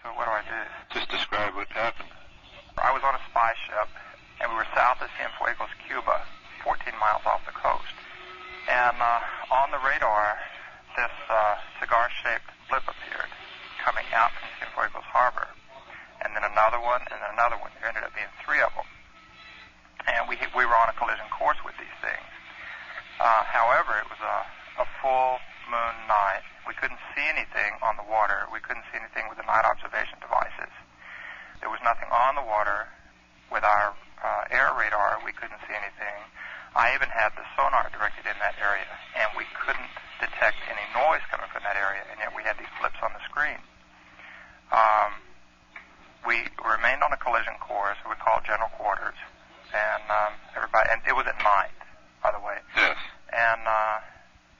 So what do I do? Just describe what happened. I was on a spy ship, and we were south of Cienfuegos, Cuba, 14 miles off the coast. And on the radar, this cigar-shaped blip appeared coming out from Cienfuegos Harbor. And then another one, and then another one. There ended up being three of them. And we were on a collision course with these things. However, it was a full moon night. We couldn't see anything on the water. We couldn't see anything with the night observation devices. There was nothing on the water. With our air radar, we couldn't see anything. I even had the sonar directed in that area, and we couldn't detect any noise coming from that area, and yet we had these blips on the screen. We remained on a collision course. We called general quarters, and and it was at night, by the way. Yes. And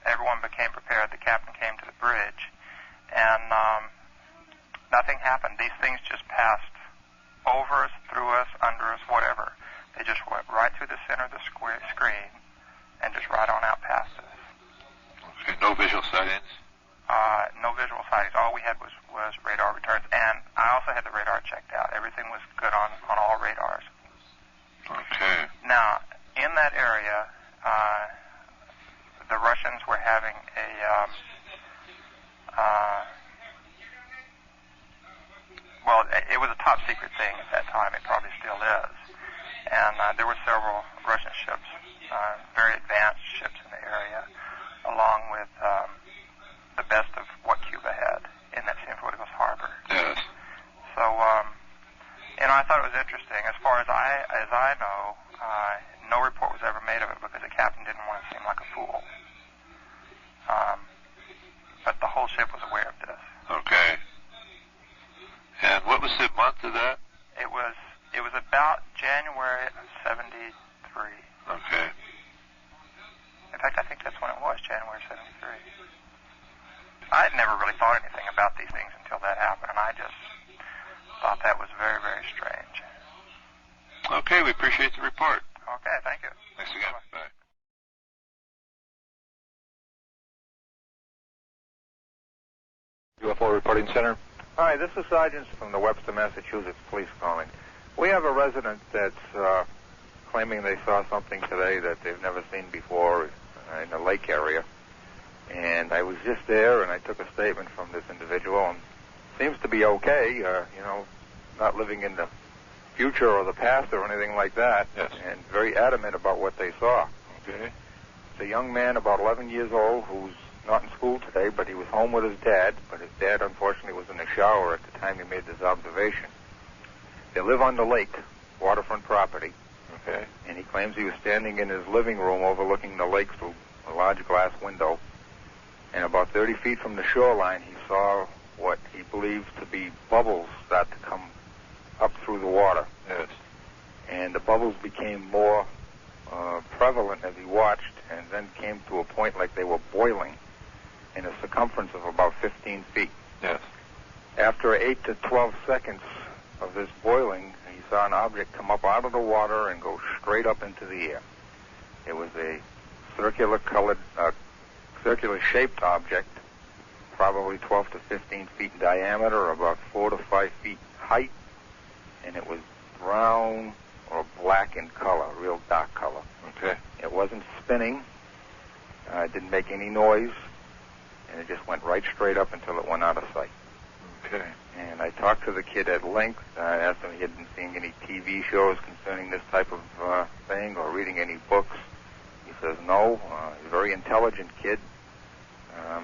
everyone became prepared. The captain came to the bridge, and nothing happened. These things just passed over us, through us, under us, whatever. They just went right through the center of the screen and just right on out past us. Okay, no visual sightings? No visual sightings. All we had was radar returns, and I also had the radar checked out. Everything was good on all radars. Okay. Now, in that area, the Russians were having well, it was a top secret thing at that time. It probably still is. And there were several Russian ships, very advanced ships in the area, along with the best of what Cuba had in that Cienfuegos Harbor. Yes. So, I thought it was interesting. As far as I know, no report was ever made of it because the captain didn't want to seem like a fool. But the whole ship was aware of this. Okay. And what was the month of that? It was about January of 73. Okay. In fact, I think that's when it was, January 73. I had never really thought anything about these things until that happened, and I just thought that was very, very strange. Okay, we appreciate the report. Okay, thank you. Thanks again. Bye. UFO Reporting Center. Hi, this is Sergeant from the Webster, Massachusetts Police calling. We have a resident that's claiming they saw something today that they've never seen before in the lake area. And I was just there, and I took a statement from this individual, and seems to be okay, not living in the future or the past or anything like that, yes. And very adamant about what they saw. Okay. It's a young man about 11 years old who's not in school today, but he was home with his dad, but his dad unfortunately was in the shower at the time he made this observation. They live on the lake, waterfront property. Okay. And he claims he was standing in his living room overlooking the lake through a large glass window. And about 30 feet from the shoreline, he saw what he believes to be bubbles start to come up through the water. Yes. And the bubbles became more prevalent as he watched, and then came to a point like they were boiling in a circumference of about 15 feet. Yes. After 8 to 12 seconds of this boiling, he saw an object come up out of the water and go straight up into the air. It was a circular-shaped object, probably 12 to 15 feet in diameter, about 4 to 5 feet height, and it was brown or black in color, real dark color. Okay. It wasn't spinning. It didn't make any noise, and it just went right straight up until it went out of sight. Okay. And I talked to the kid at length. I asked him if he had been seeing any TV shows concerning this type of thing or reading any books. He says no. He's a very intelligent kid. I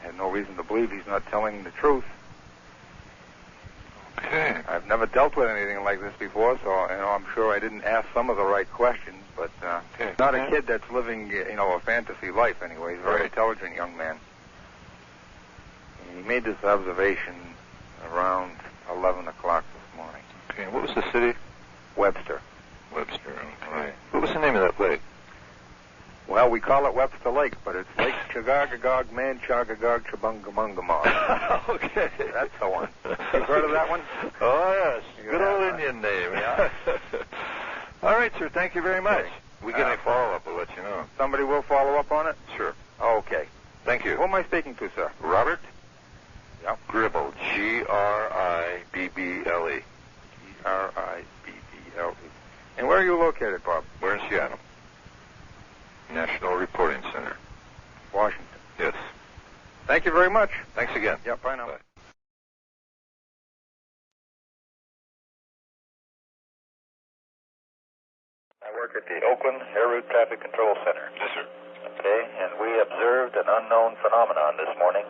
have no reason to believe he's not telling the truth. Okay. I've never dealt with anything like this before, so I'm sure I didn't ask some of the right questions. But not a kid that's living, a fantasy life anyway. He's a very intelligent young man. And he made this observation around 11 o'clock this morning. Okay. And what was the city? Webster. Webster. Okay. Right. What was the name of that lake? Well, we call it Webster Lake, but it's Lake Chagagagog Manchagagog Chabungamungama. Okay. That's the one. You've heard of that one? Oh, yes. Good old right. Indian name, yeah. All right, sir. Thank you very much. Okay. We get any follow-up, we'll let you know. Somebody will follow up on it? Sure. Okay. Thank you. Who am I speaking to, sir? Robert? Yep. Gribble. Gribble. very much. Thanks again. Yep, bye now. Bye. I work at the Oakland Air Route Traffic Control Center. Yes, sir. Okay, and we observed an unknown phenomenon this morning,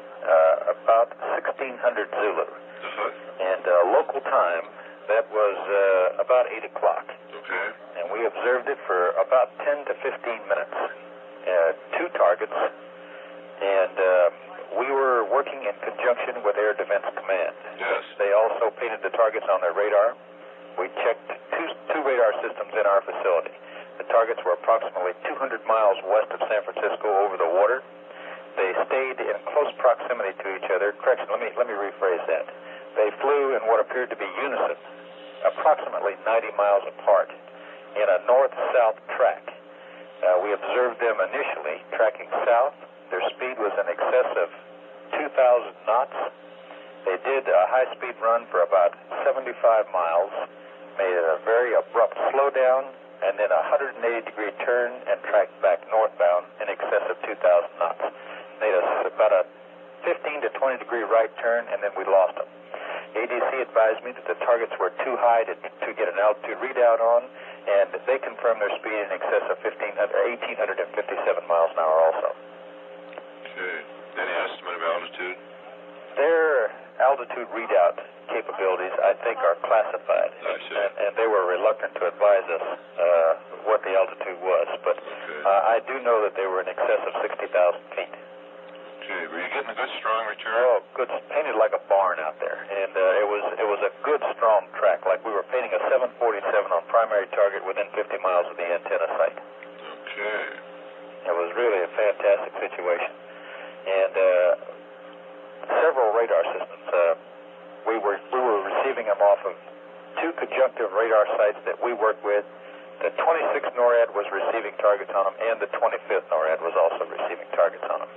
about 1600 Zulu. And local time, that was about 8 o'clock. Okay. And we observed it for about 10 to 15 minutes. Two targets, and we were working in conjunction with Air Defense Command. Yes. They also painted the targets on their radar. We checked two radar systems in our facility. The targets were approximately 200 miles west of San Francisco over the water. They stayed in close proximity to each other. Correction, let me rephrase that. They flew in what appeared to be unison, approximately 90 miles apart, in a north-south track. We observed them initially tracking south. Their speed was in excess of 2,000 knots. They did a high-speed run for about 75 miles, made a very abrupt slowdown, and then a 180-degree turn and tracked back northbound in excess of 2,000 knots. Made about a 15 to 20-degree right turn, and then we lost them. ADC advised me that the targets were too high to get an altitude readout on, and they confirmed their speed in excess of 1,857 miles an hour also. Okay. Any estimate of altitude? Their altitude readout capabilities, I think, are classified. I see. And they were reluctant to advise us what the altitude was. But Okay. I do know that they were in excess of 60,000 feet. Okay. Were you getting a good, strong return? Oh, good. Painted like a barn out there. And it was a good, strong track, like we were painting a 747 on primary target within 50 miles of the antenna site. Okay. It was really a fantastic situation. And several radar systems, we were receiving them off of two conjunctive radar sites that we work with. The 26th NORAD was receiving targets on them, and the 25th NORAD was also receiving targets on them.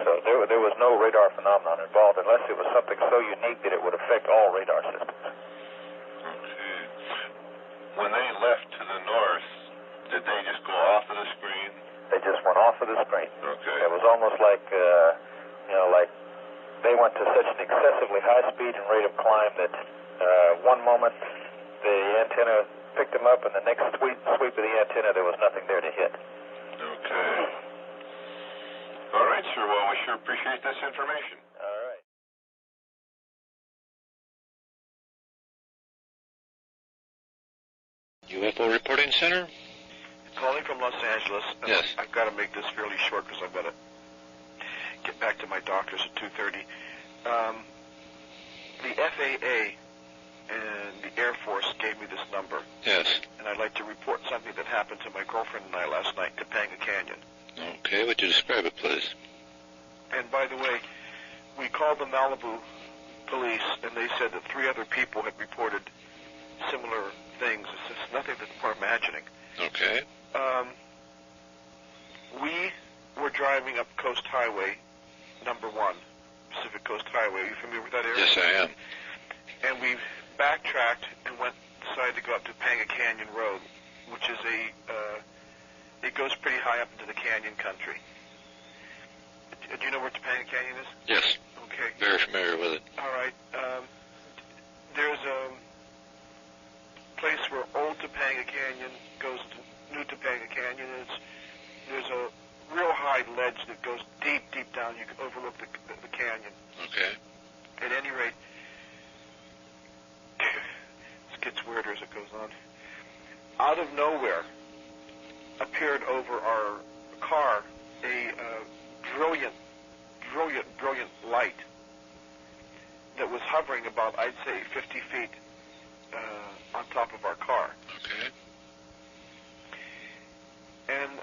So there was no radar phenomenon involved unless it was something so unique that it would affect all radar systems. Okay. When they left to the north, did they just go off of the screen? They just went off of the screen. Okay. It was almost like, like they went to such an excessively high speed and rate of climb that one moment the antenna picked them up, and the next sweep of the antenna, there was nothing there to hit. Okay. All right, sir. Well, we sure appreciate this information. All right. UFO Reporting Center? Calling from Los Angeles. Yes. I've got to make this fairly short because I've got to get back to my doctor's at 2:30. The FAA and the Air Force gave me this number. Yes. And I'd like to report something that happened to my girlfriend and I last night in Topanga Canyon. Okay. Would you describe it, please? And by the way, we called the Malibu police, and they said that 3 other people had reported similar things. It's just nothing that we're imagining. Okay. We were driving up Coast Highway, number 1, Pacific Coast Highway. Are you familiar with that area? Yes, I am. And we backtracked and decided to go up to Topanga Canyon Road, which is it goes pretty high up into the canyon country. Do you know where Topanga Canyon is? Yes. Okay. Very familiar with it. All right. There's a place where old Topanga Canyon goes to new Topanga Canyon. There's a real high ledge that goes deep, deep down. You can overlook the canyon. Okay. At any rate, this gets weirder as it goes on. Out of nowhere appeared over our car a brilliant light that was hovering about, I'd say, 50 feet on top of our car. Okay. And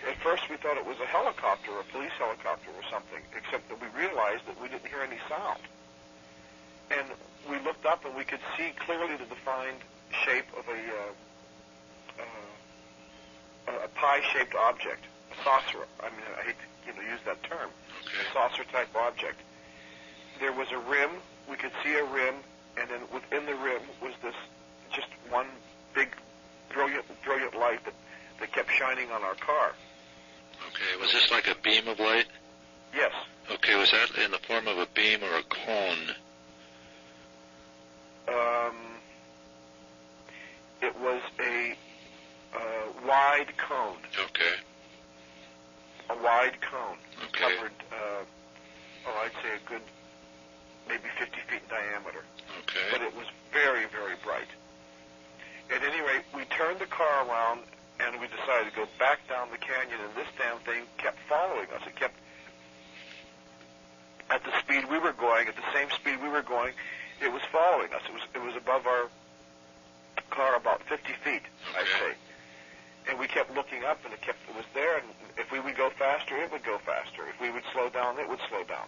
at first we thought it was a helicopter, a police helicopter or something, except that we realized that we didn't hear any sound. And we looked up and we could see clearly the defined shape of a pie-shaped object, a saucer. I mean, I hate to use that term. Okay. A saucer-type object. There was a rim. We could see a rim, and then within the rim was this just one big, brilliant light that kept shining on our car. Okay. Was this like a beam of light? Yes. Okay, was that in the form of a beam or a cone? It was a wide cone. Okay. A wide cone. Okay. Covered, I'd say a good, maybe 50 feet in diameter. Okay. But it was very, very bright. At any rate, we turned the car around and we decided to go back down the canyon, and this damn thing kept following us. It kept, at the speed we were going, at the same speed we were going, it was following us. It was above our car about 50 feet, I'd say. And we kept looking up, and it was there, and if we would go faster, it would go faster. If we would slow down, it would slow down.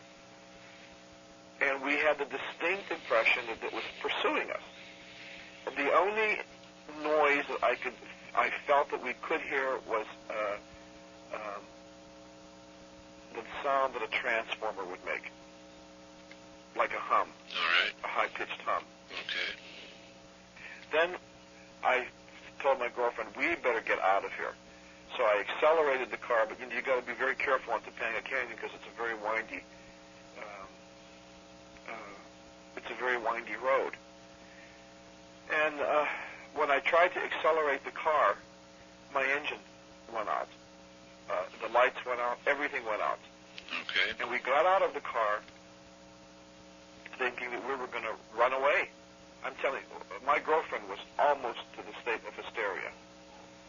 And we had the distinct impression that it was pursuing us. And the only noise that I felt that we could hear was the sound that a transformer would make, like a hum, a high-pitched hum. Okay. Then I told my girlfriend, we better get out of here. So I accelerated the car, but you got to be very careful on Topanga Canyon because it's a very windy, road. And when I tried to accelerate the car, my engine went out. The lights went out. Everything went out. Okay. And we got out of the car thinking that we were going to run away. I'm telling you, my girlfriend was almost to the state of hysteria.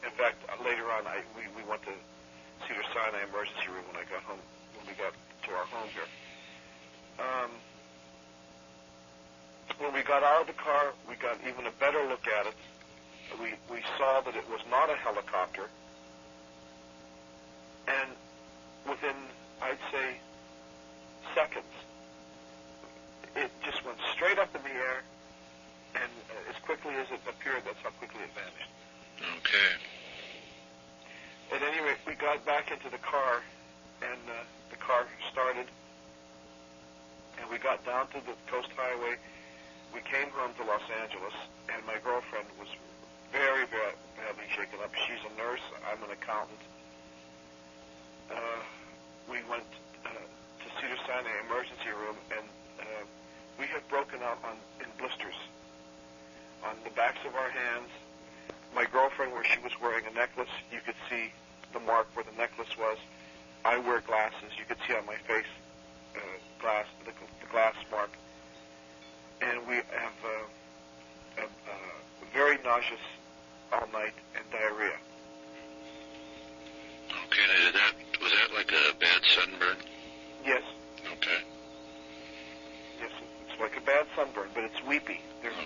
In fact, later on, we went to Cedars-Sinai emergency room when I got home, when we got to our home here. When we got out of the car, we got even a better look at it. We saw that it was not a helicopter. And within, I'd say, seconds, it just went straight up in the air, and as quickly as it appeared, that's how quickly it vanished. Okay. At any rate, we got back into the car, and the car started, and we got down to the coast highway. We came home to Los Angeles, and my girlfriend was very, very badly shaken up. She's a nurse. I'm an accountant. We went to Cedars-Sinai emergency room, and we had broken out in blisters on the backs of our hands. My girlfriend, where she was wearing a necklace, you could see the mark where the necklace was. I wear glasses. You could see on my face the glass mark. And we have very nauseous all night and diarrhea. Okay, now was that like a bad sunburn? Yes. Okay. Yes, it's like a bad sunburn, but it's weepy.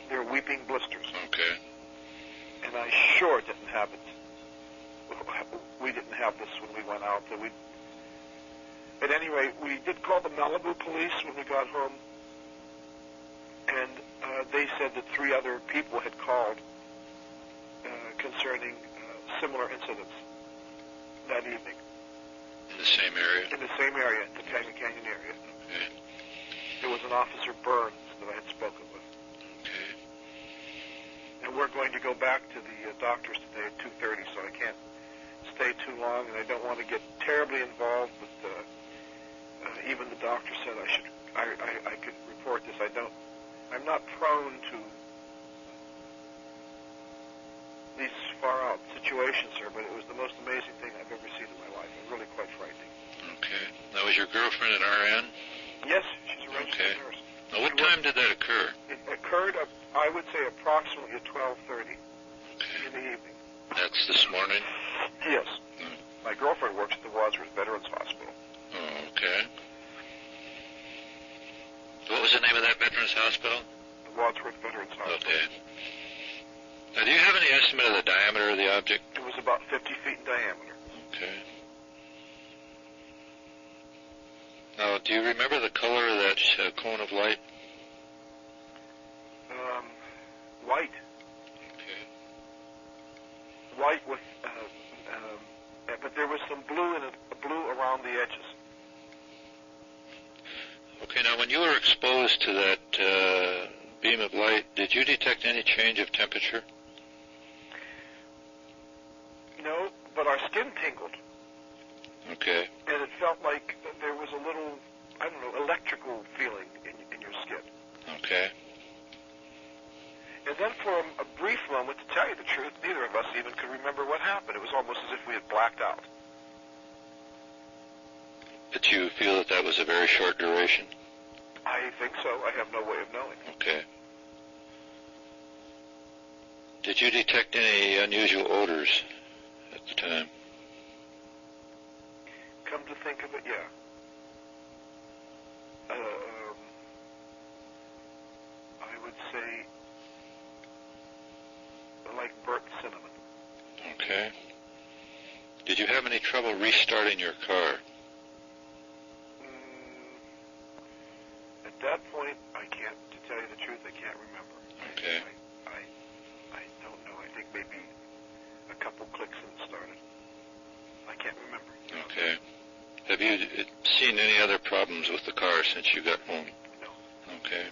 They're weeping blisters. Okay. And I sure didn't have it. We didn't have this when we went out. At any rate, we did call the Malibu police when we got home, and they said that 3 other people had called concerning similar incidents that evening. In the same area? In the same area, the Topanga Canyon area. Okay. There was an Officer Burns that I had spoken with. Okay. And we're going to go back to the doctors today at 2:30, so I can't stay too long, and I don't want to get terribly involved with even the doctor said I could report this. I'm not prone to these far-out situations, sir, but it was the most amazing thing I've ever seen in my life. It was really quite frightening. Okay. Now, was your girlfriend an RN? Yes, she's a registered nurse. Now, what time did that occur? It occurred, I would say, approximately at 12:30 in the evening. That's this morning? Yes. My girlfriend works at the Wadsworth Veterans Hospital. Oh, okay. What was the name of that Veterans Hospital? The Wadsworth Veterans Hospital. Okay. Now, do you have any estimate of the diameter of the object? It was about 50 feet in diameter. Okay. Now, do you remember the color of that cone of light? White. Okay. White with, but there was some blue in it, blue around the edges. Okay, now when you were exposed to that beam of light, did you detect any change of temperature? No, but our skin tingled. Okay. And it felt like there was a little, I don't know, electrical feeling in your skin. Okay. And then for a brief moment, to tell you the truth, neither of us even could remember what happened. It was almost as if we had blacked out. But you feel that was a very short duration? I think so. I have no way of knowing. Okay. Did you detect any unusual odors at the time? Come to think of it, yeah. I would say like burnt cinnamon. Okay. Did you have any trouble restarting your car? At that point, to tell you the truth, I can't remember. Okay. I don't know. I think maybe a couple clicks and it started. I can't remember. Okay. Have you seen any other problems with the car since you got home? No. Okay.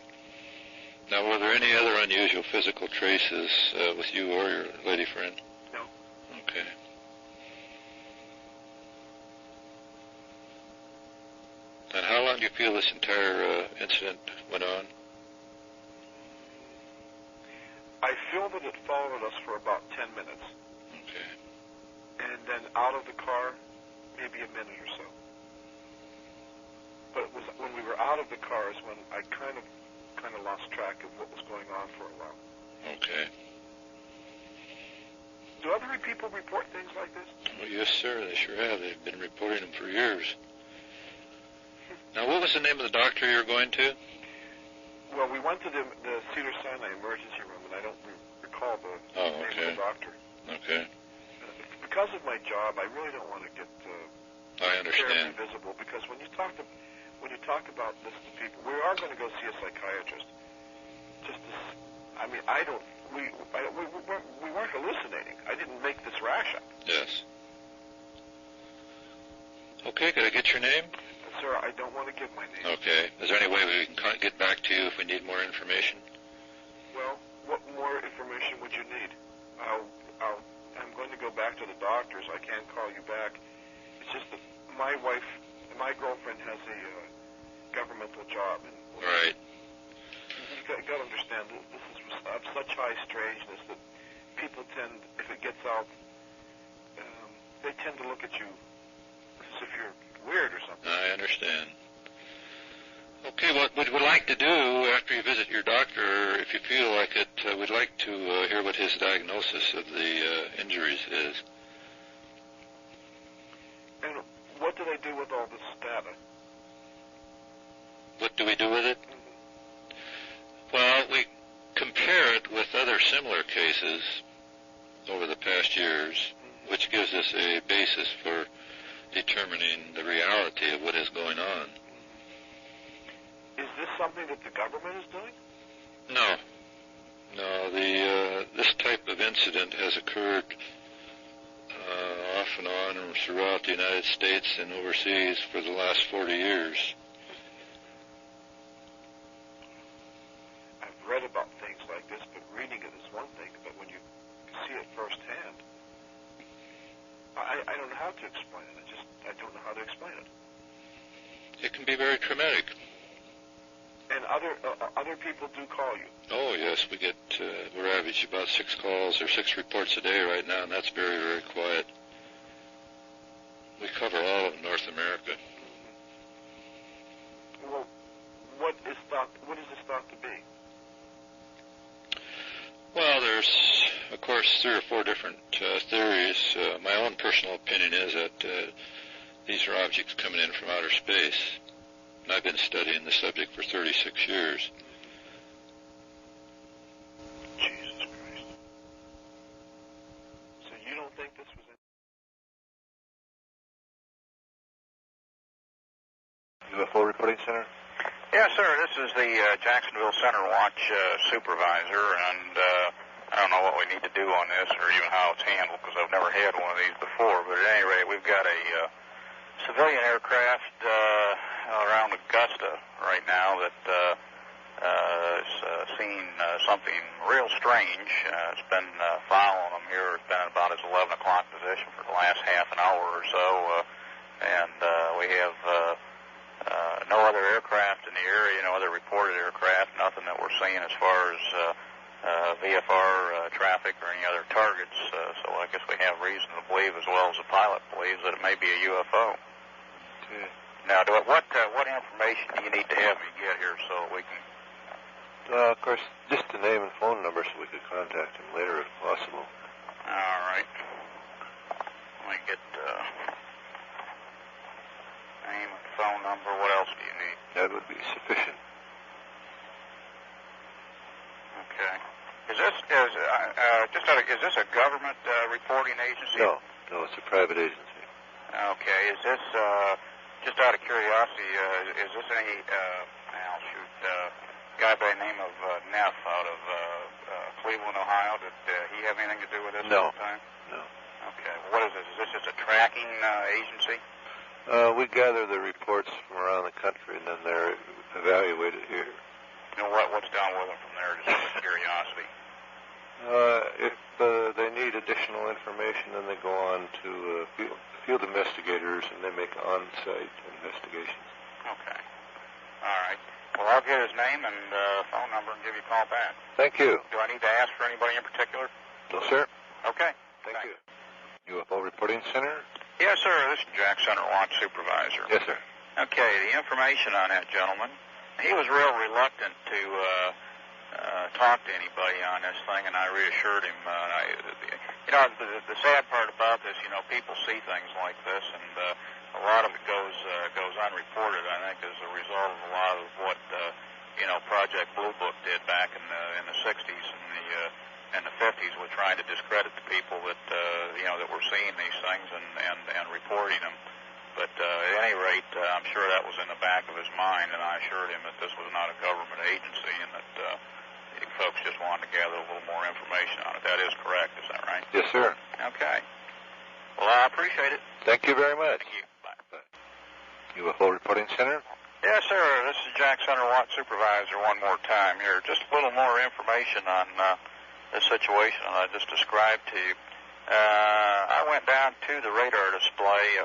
Now, were there any other unusual physical traces with you or your lady friend? No. Okay. And how long do you feel this entire incident went on? I feel that it followed us for about 10 minutes. Okay. And then out of the car, maybe a minute or so. But it was when we were out of the car is when I kind of lost track of what was going on for a while. Okay. Do other people report things like this? Well, yes, sir, they sure have. They've been reporting them for years. Now, what was the name of the doctor you were going to? Well, we went to the Cedars-Sinai emergency room, and I don't recall the name of the doctor. Okay. Because of my job, I really don't want to get I understand. terribly visible, because when you talk about this to people, we are going to go see a psychiatrist. We weren't hallucinating. I didn't make this rash up. Yes. Okay, could I get your name? Sir, I don't want to give my name. Okay. Is there any way we can get back to you if we need more information? Well, what more information would you need? I'm going to go back to the doctors. I can't call you back. It's just that my girlfriend has a governmental job. And Right. You've got to understand, this is of such high strangeness that people tend, if it gets out, they tend to look at you as if you're weird or something. I understand. Okay, what we'd like to do after you visit your doctor, if you feel like it, we'd like to hear what his diagnosis of the injuries is. And what do they do with all this data? What do we do with it? Mm-hmm. Well, we compare it with other similar cases over the past years, which gives us a basis for determining the reality of what is going on. Is this something that the government is doing? No. This type of incident has occurred off and on throughout the United States and overseas for the last 40 years. I've read about things like this, but reading it is one thing, but when you see it firsthand, I don't know how to explain it. I don't know how to explain it. It can be very traumatic. And other people do call you. Oh, yes, we're average about 6 calls or 6 reports a day right now, and that's very, very quiet. We cover all of North America. Well, what is this thought to be? Well, there's, of course, 3 or 4 different theories. My own personal opinion is that these are objects coming in from outer space. And I've been studying the subject for 36 years. Jesus Christ. So you don't think this was UFO Reporting Center? Yes, sir. This is the Jacksonville Center Watch supervisor, and I don't know what we need to do on this or even how it's handled because I've never had one of these before. But at any rate, we've got a civilian aircraft around Augusta right now that has seen something real strange. It's been following them here. It's been about its 11 o'clock position for the last half an hour or so. and we have no other aircraft in the area, no other reported aircraft, nothing that we're seeing as far as VFR traffic or any other targets. So I guess we have reason to believe, as well as the pilot believes, that it may be a UFO. Okay. Now, what information do you need to have me get here so we can? Of course, just the name and phone number so we could contact him later if possible. All right. Let me get name and phone number. What else do you need? That would be sufficient. Okay. Is this is this a government reporting agency? No, it's a private agency. Okay. Is this just out of curiosity? Is this any guy by the name of Neff out of Cleveland, Ohio? Did he have anything to do with this No. at the time? No. Okay. What is this? Is this just a tracking agency? We gather the reports from around the country and then they're evaluated here. You know what's done with them from there? Just out of curiosity. If they need additional information, then they go on to field investigators and they make on-site investigations. Okay. All right. Well, I'll get his name and phone number and give you a call back. Thank you. Do I need to ask for anybody in particular? No, sir. Okay. Thank Thanks. you. UFO Reporting Center? Yes, sir. This is Jack Center Launch Supervisor. Yes, sir. Okay, the information on that gentleman, he was real reluctant to talk to anybody on this thing, and I reassured him. The sad part about this, people see things like this, and a lot of it goes unreported, I think, as a result of a lot of what Project Blue Book did back in the 60s and the 50s, with trying to discredit the people that that were seeing these things and reporting them. But at any rate, I'm sure that was in the back of his mind, and I assured him that this was not a government agency and that folks just wanted to gather a little more information on it. That is correct, is that right? Yes, sir. Okay. Well, I appreciate it. Thank you very much. Thank you. Bye. UFO Reporting Center? Yes, sir. This is Jack Center Watch Supervisor one more time here. Just a little more information on this situation that I just described to you. I went down to the radar display.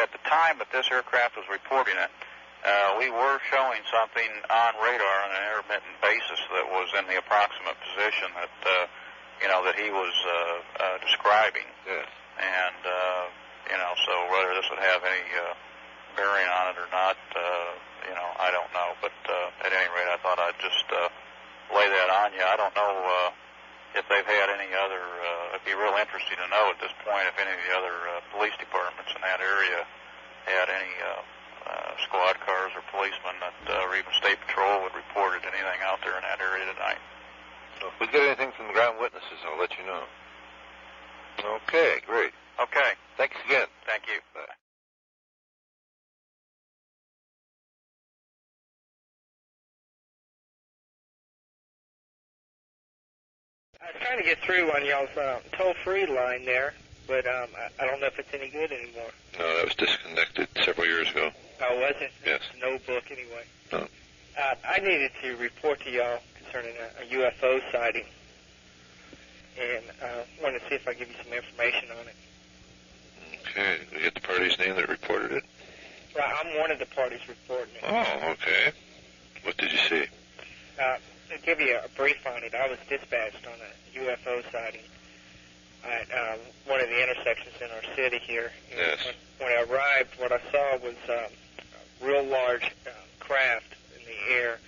At the time that this aircraft was reporting it, we were showing something on radar on an intermittent basis that was in the approximate position that that he was describing. Yes. And so whether this would have any bearing on it or not, I don't know. But at any rate, I thought I'd just lay that on you. I don't know if they've had any other. It'd be real interesting to know at this point if any of the other police departments in that area had any squad cars or policemen that, or even state patrol had reported anything out there in that area tonight. So if we get anything from the ground witnesses, I'll let you know. Okay, great. Okay. Thanks again. Thank you. Bye. I was trying to get through on y'all's toll-free line there, but I don't know if it's any good anymore. No, that was disconnected several years ago. Oh, was it? Yes. No book anyway. No. I needed to report to y'all concerning a UFO sighting, and wanted to see if I could give you some information on it. Okay. Did we get the party's name that reported it? Well, I'm one of the parties reporting it. Oh, okay. What did you see? To give you a brief on it, I was dispatched on a UFO sighting at one of the intersections in our city here. Yes. When I arrived, what I saw was a real large craft in the air,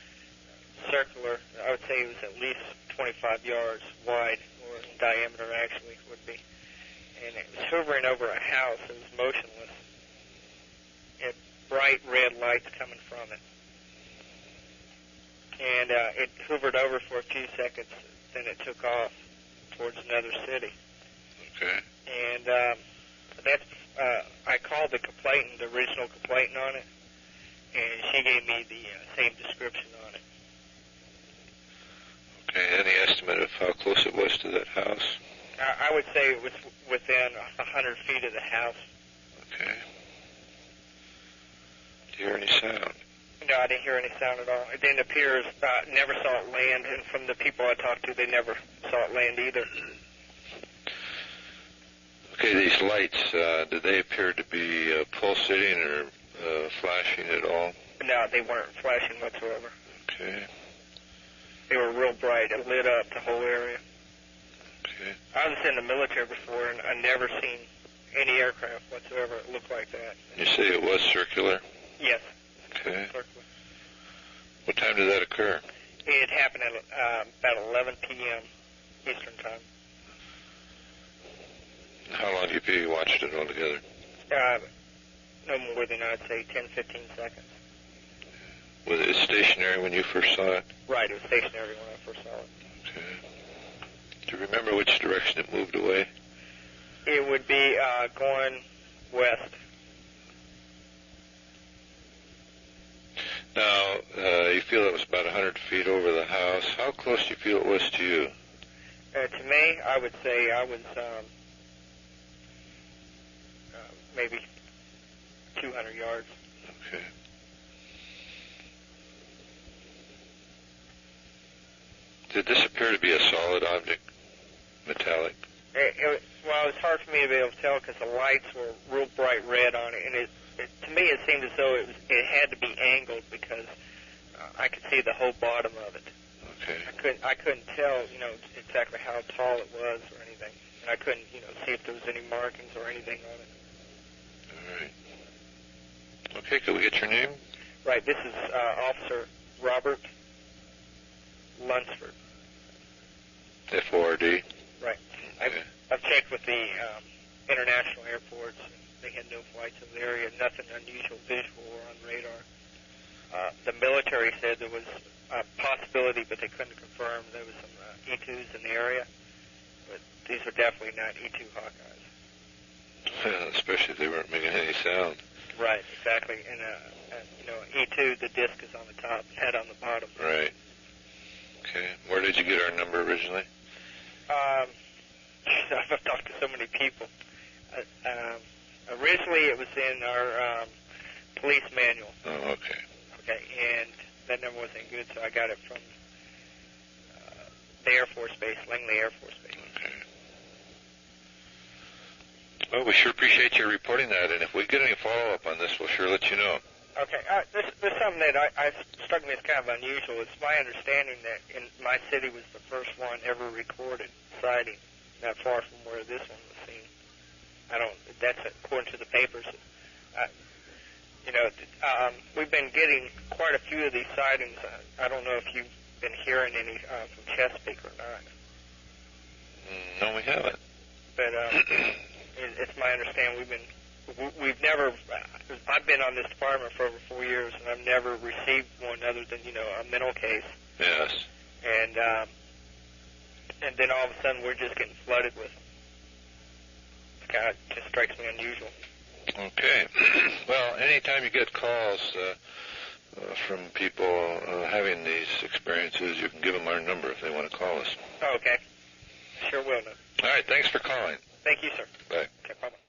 circular. I would say it was at least 25 yards wide, or in diameter actually would be. And it was hovering over a house. It was motionless. It bright red lights coming from it. And it hovered over for a few seconds, then it took off towards another city. Okay. And I called the complainant, the original complainant on it, and she gave me the same description on it. Okay. Any estimate of how close it was to that house? I would say it was within 100 feet of the house. Okay. Did you hear any sound? No, I didn't hear any sound at all. It didn't appear as never saw it land, and from the people I talked to, they never saw it land either. Okay, these lights, did they appear to be pulsating or flashing at all? No, they weren't flashing whatsoever. Okay. They were real bright. It lit up the whole area. Okay. I was in the military before, and I'd never seen any aircraft whatsoever that looked like that. You say it was circular? Yes. Okay. Circular. What time did that occur? It happened at about 11 p.m. Eastern Time. How long do you feel you watched it altogether? No more than, I'd say, 10, 15 seconds. Was it stationary when you first saw it? Right, it was stationary when I first saw it. Okay. Do you remember which direction it moved away? It would be going west. Now, you feel it was about 100 feet over the house. How close do you feel it was to you? To me, I would say I was maybe 200 yards. Okay. Did this appear to be a solid object? Metallic? Well, it was hard for me to be able to tell because the lights were real bright red on it, and to me it seemed as though it had to be angled because I could see the whole bottom of it. Okay. I couldn't tell, exactly how tall it was or anything, and I couldn't, see if there was any markings or anything on it. All right. Okay, could we get your name? Right. This is Officer Robert Lunsford. F-O-R-D? Right. Okay. I've checked with the international airports. They had no flights in the area, nothing unusual visual or on radar. The military said there was a possibility, but they couldn't confirm. There was some E-2s in the area, but these are definitely not E-2 Hawkeyes. Especially if they weren't making any sound. Right, exactly. And, E-2, the disc is on the top, head on the bottom. Right. Okay. Where did you get our number originally? I've talked to so many people. Originally, it was in our police manual. Oh, okay. Okay, and that number wasn't good, so I got it from the Air Force Base, Langley Air Force Base. Okay. Well, we sure appreciate you reporting that, and if we get any follow-up on this, we'll sure let you know. Okay, there's something that I struck me as kind of unusual. It's my understanding that in my city was the first one ever recorded sighting, not far from where this one was seen. That's according to the papers. We've been getting quite a few of these sightings. I don't know if you've been hearing any from Chesapeake or not. No, we haven't. But it's my understanding we've never. I've been on this department for over 4 years, and I've never received one other than a mental case. Yes. And then all of a sudden we're just getting flooded with them. It kind of just strikes me unusual. Okay. Well, anytime you get calls from people having these experiences, you can give them our number if they want to call us. Oh, okay. Sure will. All right. Thanks for calling. Thank you, sir. Bye. Okay, bye-bye.